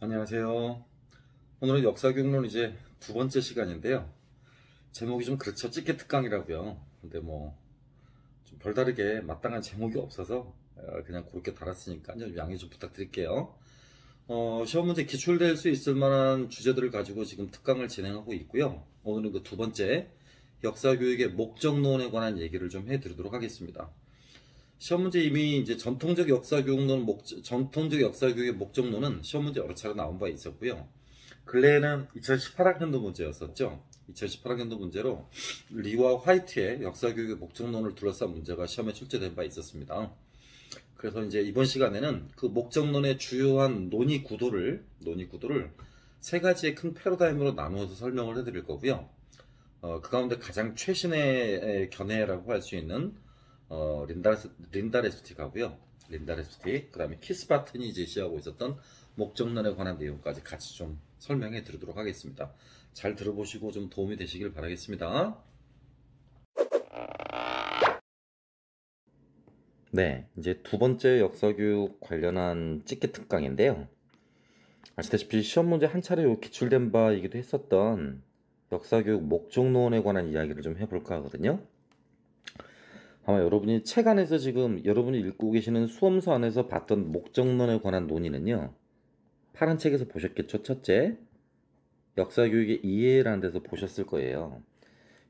안녕하세요. 오늘은 역사교육론 이제 두 번째 시간인데요. 제목이 좀 그렇죠. 찌개 특강이라고요. 근데 뭐 좀 별다르게 마땅한 제목이 없어서 그냥 그렇게 달았으니까 좀 양해 좀 부탁드릴게요. 시험 문제 기출될 수 있을 만한 주제들을 가지고 지금 특강을 진행하고 있고요. 오늘은 그 두 번째 역사교육의 목적론에 관한 얘기를 좀 해드리도록 하겠습니다. 시험 문제 이미 이제 전통적 역사교육의 목적론은 시험 문제 여러 차례 나온 바 있었고요. 근래에는 2018학년도 문제였었죠. 2018학년도 문제로 리와 화이트의 역사교육의 목적론을 둘러싼 문제가 시험에 출제된 바 있었습니다. 그래서 이제 이번 시간에는 그 목적론의 주요한 논의 구도를 세 가지의 큰 패러다임으로 나누어서 설명을 해드릴 거고요. 그 가운데 가장 최신의 견해라고 할 수 있는 린다레스틱하고요. 린다레스틱, 그 다음에 키스바튼이 제시하고 있었던 목적론에 관한 내용까지 같이 좀 설명해 드리도록 하겠습니다. 잘 들어보시고 좀 도움이 되시길 바라겠습니다. 네, 이제 두 번째 역사교육 관련한 찍기 특강인데요. 아시다시피 시험 문제 한 차례 기출된 바이기도 했었던 역사교육 목적론에 관한 이야기를 좀 해볼까 하거든요. 아마 여러분이 책 안에서 지금 여러분이 읽고 계시는 수험서 안에서 봤던 목적론에 관한 논의는요. 파란 책에서 보셨겠죠. 첫째, 역사교육의 이해라는 데서 보셨을 거예요.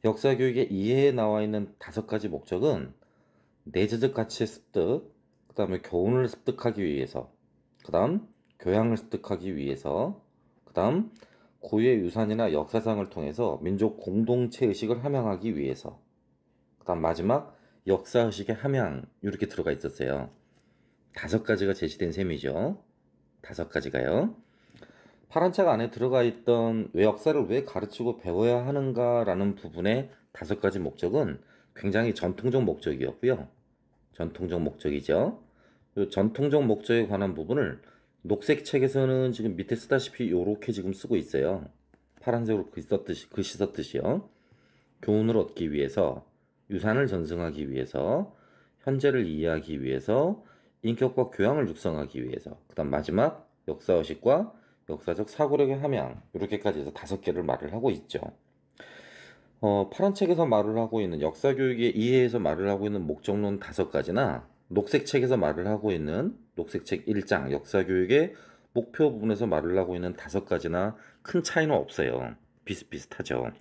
역사교육의 이해에 나와 있는 5가지 목적은 내재적 가치의 습득, 그 다음에 교훈을 습득하기 위해서, 그 다음 교양을 습득하기 위해서, 그 다음 고유의 유산이나 역사상을 통해서 민족 공동체 의식을 함양하기 위해서, 그 다음 마지막 역사의식의 함양, 이렇게 들어가 있었어요. 5가지가 제시된 셈이죠. 5가지가요. 파란 책 안에 들어가 있던 왜 역사를 왜 가르치고 배워야 하는가 라는 부분의 5가지 목적은 굉장히 전통적 목적이었고요. 전통적 목적이죠. 이 전통적 목적에 관한 부분을 녹색 책에서는 지금 밑에 쓰다시피 이렇게 지금 쓰고 있어요. 파란색으로 글씨 썼듯이요. 교훈을 얻기 위해서, 유산을 전승하기 위해서, 현재를 이해하기 위해서, 인격과 교양을 육성하기 위해서, 그 다음 마지막 역사의식과 역사적 사고력의 함양, 이렇게까지 해서 5개를 말을 하고 있죠. 파란 책에서 말을 하고 있는 역사교육의 이해에서 말을 하고 있는 목적론 5가지나 녹색 책에서 말을 하고 있는 녹색 책 1장 역사교육의 목표 부분에서 말을 하고 있는 5가지나 큰 차이는 없어요. 비슷비슷하죠.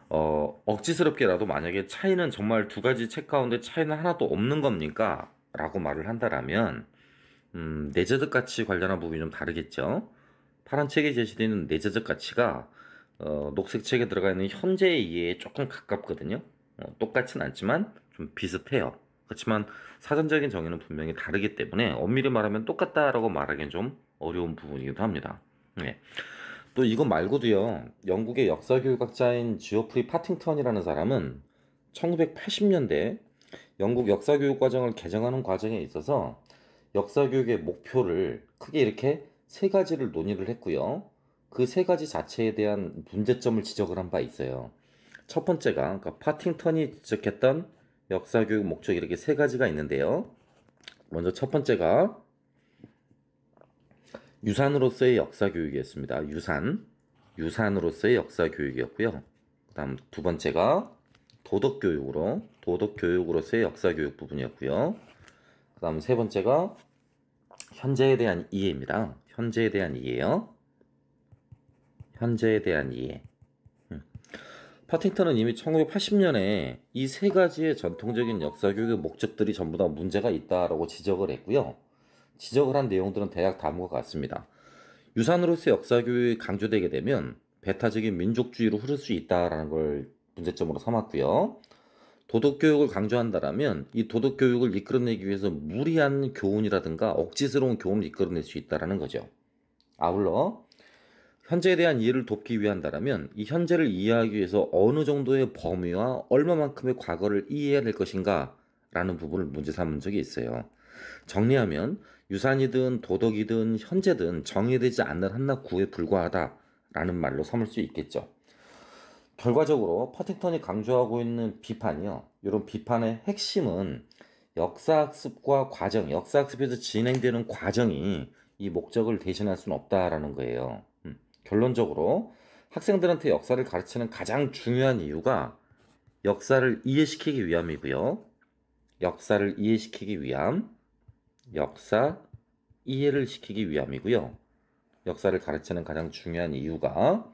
억지스럽게라도 만약에 차이는 정말 2가지 책 가운데 차이는 하나도 없는 겁니까? 라고 말을 한다라면 내재적 가치 관련한 부분이 좀 다르겠죠. 파란 책에 제시되는 내재적 가치가 녹색 책에 들어가 있는 현재의 이해에 조금 가깝거든요. 똑같진 않지만 좀 비슷해요. 그렇지만 사전적인 정의는 분명히 다르기 때문에 엄밀히 말하면 똑같다라고 말하기엔 좀 어려운 부분이기도 합니다. 네. 또 이거 말고도요. 영국의 역사교육학자인 지오프리 파팅턴이라는 사람은 1980년대 영국 역사교육 과정을 개정하는 과정에 있어서 역사교육의 목표를 크게 이렇게 3가지를 논의를 했고요. 그 3가지 자체에 대한 문제점을 지적을 한 바 있어요. 첫 번째가 그러니까 파팅턴이 지적했던 역사교육 목적이 이렇게 3가지가 있는데요. 먼저 첫 번째가 유산으로서의 역사교육이었습니다. 유산으로서의 역사교육이었고요. 그 다음 2번째가 도덕교육으로서의 역사교육 부분이었고요. 그 다음 3번째가 현재에 대한 이해입니다. 현재에 대한 이해요. 현재에 대한 이해. 파팅턴은 이미 1980년에 이 3가지의 전통적인 역사교육의 목적들이 전부 다 문제가 있다라고 지적을 했고요. 지적을 한 내용들은 대략 다음과 같습니다. 유산으로서의 역사교육이 강조되게 되면 배타적인 민족주의로 흐를 수 있다라는 걸 문제점으로 삼았고요. 도덕교육을 강조한다라면 이 도덕교육을 이끌어내기 위해서 무리한 교훈이라든가 억지스러운 교훈을 이끌어낼 수 있다라는 거죠. 아울러 현재에 대한 이해를 돕기 위한다라면 이 현재를 이해하기 위해서 어느 정도의 범위와 얼마만큼의 과거를 이해해야 될 것인가 라는 부분을 문제 삼은 적이 있어요. 정리하면 유산이든 도덕이든 현재든 정의되지 않는 한낱 구에 불과하다라는 말로 삼을 수 있겠죠. 결과적으로 파팅턴이 강조하고 있는 비판이요. 이런 비판의 핵심은 역사학습과 과정, 역사학습에서 진행되는 과정이 이 목적을 대신할 수는 없다라는 거예요. 결론적으로 학생들한테 역사를 가르치는 가장 중요한 이유가 역사를 이해시키기 위함이고요. 역사를 이해시키기 위함, 역사 이해를 시키기 위함이고요. 역사를 가르치는 가장 중요한 이유가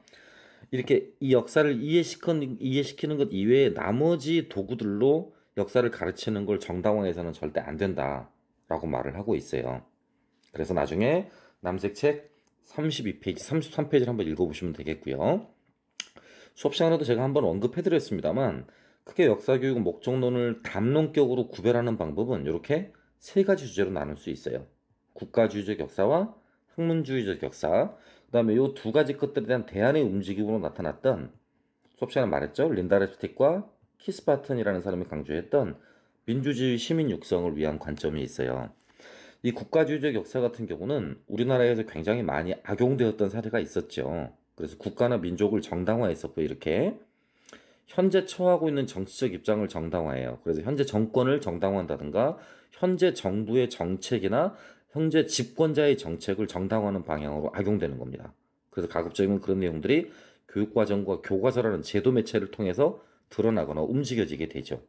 이렇게 이 역사를 이해시키는 것 이외에 나머지 도구들로 역사를 가르치는 걸 정당화해서는 절대 안 된다라고 말을 하고 있어요. 그래서 나중에 남색 책 32페이지, 33페이지를 한번 읽어보시면 되겠고요. 수업 시간에도 제가 한번 언급해드렸습니다만 크게 역사교육 목적론을 담론격으로 구별하는 방법은 이렇게 세 가지 주제로 나눌 수 있어요. 국가주의적 역사와 학문주의적 역사, 그 다음에 이 두 가지 것들에 대한 대안의 움직임으로 나타났던 수업 시간에 말했죠. 린다 랩스틱과 키스 바튼이라는 사람이 강조했던 민주주의 시민 육성을 위한 관점이 있어요. 이 국가주의적 역사 같은 경우는 우리나라에서 굉장히 많이 악용되었던 사례가 있었죠. 그래서 국가나 민족을 정당화했었고 이렇게 현재 처하고 있는 정치적 입장을 정당화해요. 그래서 현재 정권을 정당화한다든가 현재 정부의 정책이나 현재 집권자의 정책을 정당화하는 방향으로 악용되는 겁니다. 그래서 가급적이면 그런 내용들이 교육과정과 교과서라는 제도 매체를 통해서 드러나거나 움직여지게 되죠.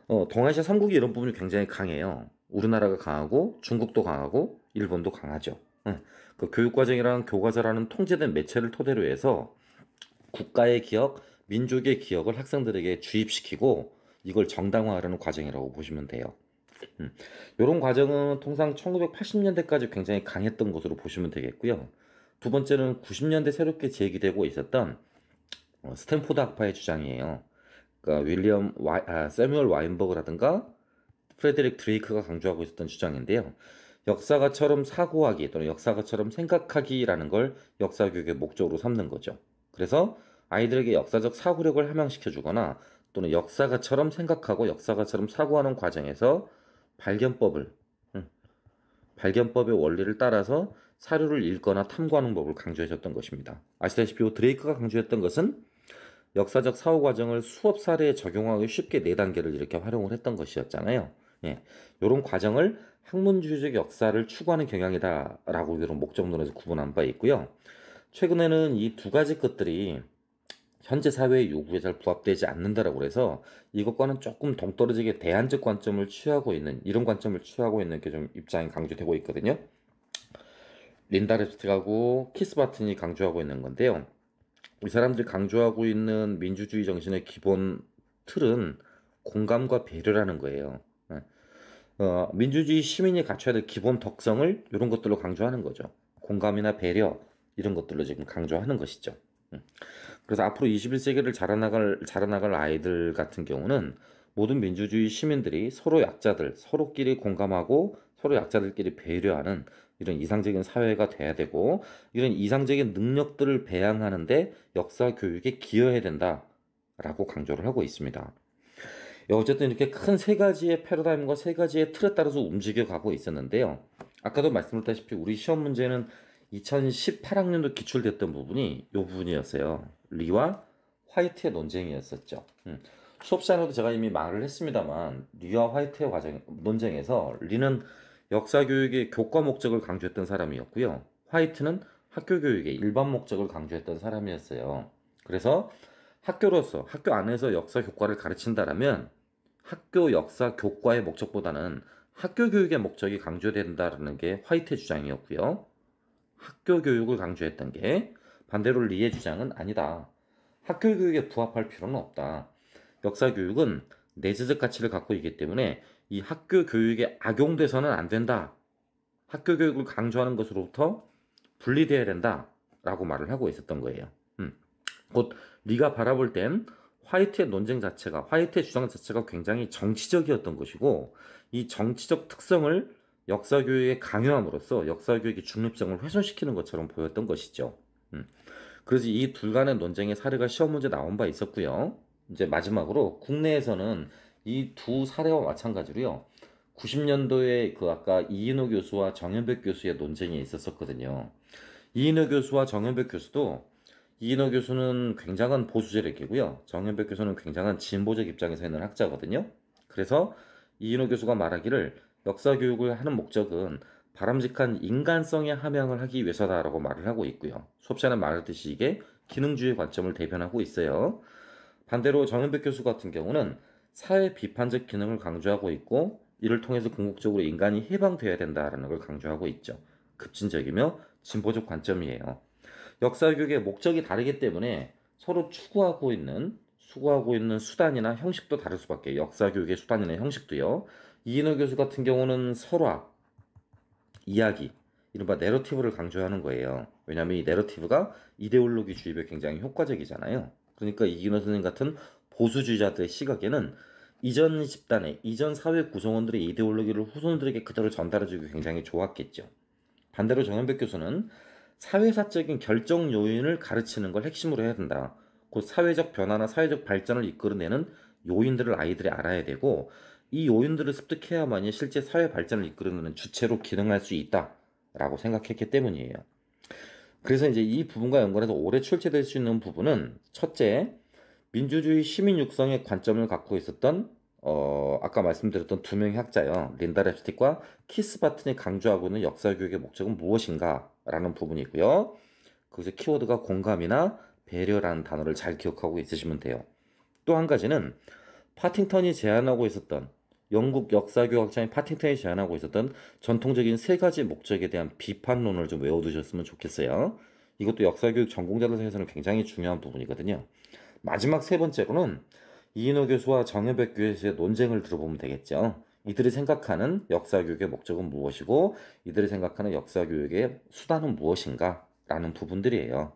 동아시아 3국이 이런 부분이 굉장히 강해요. 우리나라가 강하고 중국도 강하고 일본도 강하죠. 그 교육과정이랑 교과서라는 통제된 매체를 토대로 해서 국가의 기억, 민족의 기억을 학생들에게 주입시키고 이걸 정당화하려는 과정이라고 보시면 돼요. 이런 과정은 통상 1980년대까지 굉장히 강했던 것으로 보시면 되겠고요. 두 번째는 90년대 새롭게 제기되고 있었던 스탠포드 학파의 주장이에요. 그러니까 세뮤얼 와인버그라든가 프레데릭 드레이크가 강조하고 있었던 주장인데요. 역사가처럼 사고하기 또는 역사가처럼 생각하기라는 걸 역사교육의 목적으로 삼는 거죠. 그래서 아이들에게 역사적 사고력을 함양시켜주거나 또는 역사가처럼 생각하고 역사가처럼 사고하는 과정에서 발견법의 원리를 따라서 사료를 읽거나 탐구하는 법을 강조하셨던 것입니다. 아시다시피 드레이크가 강조했던 것은 역사적 사고 과정을 수업 사례에 적용하기 쉽게 4단계를 이렇게 활용을 했던 것이었잖아요. 예, 이런 과정을 학문주의적 역사를 추구하는 경향이다라고 이런 목적론에서 구분한 바 있고요. 최근에는 이 두 가지 것들이 현재 사회의 요구에 잘 부합되지 않는다라고 해서 이것과는 조금 동떨어지게 대안적 관점을 취하고 있는 이런 관점을 취하고 있는 게 좀 입장이 강조되고 있거든요. 린다 랩스틱하고 키스 바튼이 강조하고 있는 건데요. 이 사람들이 강조하고 있는 민주주의 정신의 기본 틀은 공감과 배려라는 거예요. 민주주의 시민이 갖춰야 될 기본 덕성을 이런 것들로 강조하는 거죠. 공감이나 배려 이런 것들로 지금 강조하는 것이죠. 그래서 앞으로 21세기를 자라나갈 아이들 같은 경우는 모든 민주주의 시민들이 서로 약자들, 서로끼리 공감하고 서로 약자들끼리 배려하는 이런 이상적인 사회가 돼야 되고 이런 이상적인 능력들을 배양하는데 역사 교육에 기여해야 된다라고 강조를 하고 있습니다. 어쨌든 이렇게 큰 세 가지의 패러다임과 세 가지의 틀에 따라서 움직여 가고 있었는데요. 아까도 말씀드렸다시피 우리 시험 문제는 2018학년도 기출됐던 부분이 이 부분이었어요. 리와 화이트의 논쟁이었었죠. 수업 시간에도 제가 이미 말을 했습니다만 리와 화이트의 논쟁에서 리는 역사 교육의 교과 목적을 강조했던 사람이었고요. 화이트는 학교 교육의 일반 목적을 강조했던 사람이었어요. 그래서 학교 안에서 역사 교과를 가르친다라면 학교 역사 교과의 목적보다는 학교 교육의 목적이 강조된다는 게 화이트의 주장이었고요. 학교 교육을 강조했던 게 반대로 리의 주장은 아니다. 학교 교육에 부합할 필요는 없다. 역사 교육은 내재적 가치를 갖고 있기 때문에 이 학교 교육에 악용돼서는 안 된다. 학교 교육을 강조하는 것으로부터 분리되어야 된다. 라고 말을 하고 있었던 거예요. 곧 리가 바라볼 땐 화이트의 화이트의 주장 자체가 굉장히 정치적이었던 것이고 이 정치적 특성을 역사교육에 강요함으로써 역사교육의 중립성을 훼손시키는 것처럼 보였던 것이죠. 그래서 이 둘간의 논쟁의 사례가 시험 문제 나온 바 있었고요. 이제 마지막으로 국내에서는 이 두 사례와 마찬가지로요. 90년도에 아까 이인호 교수와 정현백 교수의 논쟁이 있었거든요. 이인호 교수와 정현백 교수도 이인호 교수는 굉장한 보수 세력이고요. 정현백 교수는 굉장한 진보적 입장에서 있는 학자거든요. 그래서 이인호 교수가 말하기를 역사 교육을 하는 목적은 바람직한 인간성의 함양을 하기 위해서다라고 말을 하고 있고요. 수업시간에 말했듯이 이게 기능주의 관점을 대변하고 있어요. 반대로 정현백 교수 같은 경우는 사회 비판적 기능을 강조하고 있고 이를 통해서 궁극적으로 인간이 해방되어야 된다라는 걸 강조하고 있죠. 급진적이며 진보적 관점이에요. 역사교육의 목적이 다르기 때문에 서로 수고하고 있는 수단이나 형식도 다를 수밖에. 역사교육의 수단이나 형식도요. 이인호 교수 같은 경우는 설화, 이야기, 이른바 내러티브를 강조하는 거예요. 왜냐하면 이 내러티브가 이데올로기 주입에 굉장히 효과적이잖아요. 그러니까 이인호 선생님 같은 보수주의자들의 시각에는 이전 집단의, 이전 사회 구성원들의 이데올로기를 후손들에게 그대로 전달해주기 굉장히 좋았겠죠. 반대로 정현백 교수는 사회사적인 결정 요인을 가르치는 걸 핵심으로 해야 된다. 곧 사회적 변화나 사회적 발전을 이끌어내는 요인들을 아이들이 알아야 되고 이 요인들을 습득해야만이 실제 사회 발전을 이끌어내는 주체로 기능할 수 있다라고 생각했기 때문이에요. 그래서 이제 이 부분과 연관해서 올해 출제될 수 있는 부분은 첫째, 민주주의 시민 육성의 관점을 갖고 있었던 아까 말씀드렸던 두 명의 학자요. 린다 랩스틱과 키스 바튼이 강조하고 있는 역사교육의 목적은 무엇인가? 라는 부분이고요. 거기서 키워드가 공감이나 배려라는 단어를 잘 기억하고 있으시면 돼요. 또 한 가지는 파팅턴이 제안하고 있었던 영국 역사교학자인 파팅턴이 제안하고 있었던 전통적인 세 가지 목적에 대한 비판론을 좀 외워두셨으면 좋겠어요. 이것도 역사교육 전공자들 사이에서는 굉장히 중요한 부분이거든요. 마지막 세 번째로는 이인호 교수와 정현백 교수의 논쟁을 들어보면 되겠죠. 이들이 생각하는 역사교육의 목적은 무엇이고 이들이 생각하는 역사교육의 수단은 무엇인가 라는 부분들이에요.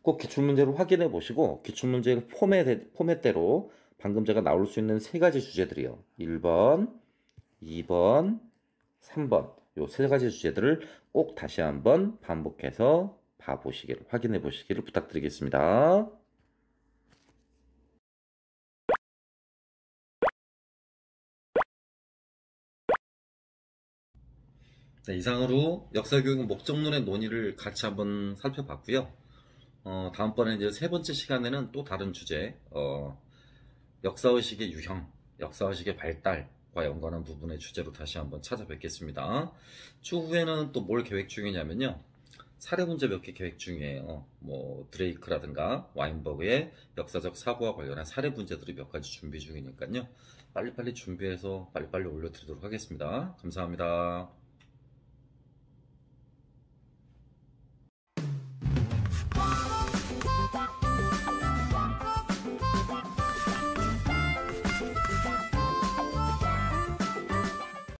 꼭 기출문제를 확인해 보시고 기출문제의 포맷대로 방금 제가 나올 수 있는 세 가지 주제들이요. 1번, 2번, 3번 요 세 가지 주제들을 꼭 다시 한번 반복해서 확인해 보시기를 부탁드리겠습니다. 네, 이상으로 역사교육 목적론의 논의를 같이 한번 살펴봤고요. 다음번에 이제 세 번째 시간에는 또 다른 주제, 역사의식의 유형, 역사의식의 발달과 연관한 부분의 주제로 다시 한번 찾아뵙겠습니다. 추후에는 또 뭘 계획 중이냐면요. 사례 문제 몇 개 계획 중이에요. 뭐 드레이크라든가 와인버그의 역사적 사고와 관련한 사례 문제들이 몇 가지 준비 중이니까요. 빨리빨리 준비해서 빨리빨리 올려드리도록 하겠습니다. 감사합니다.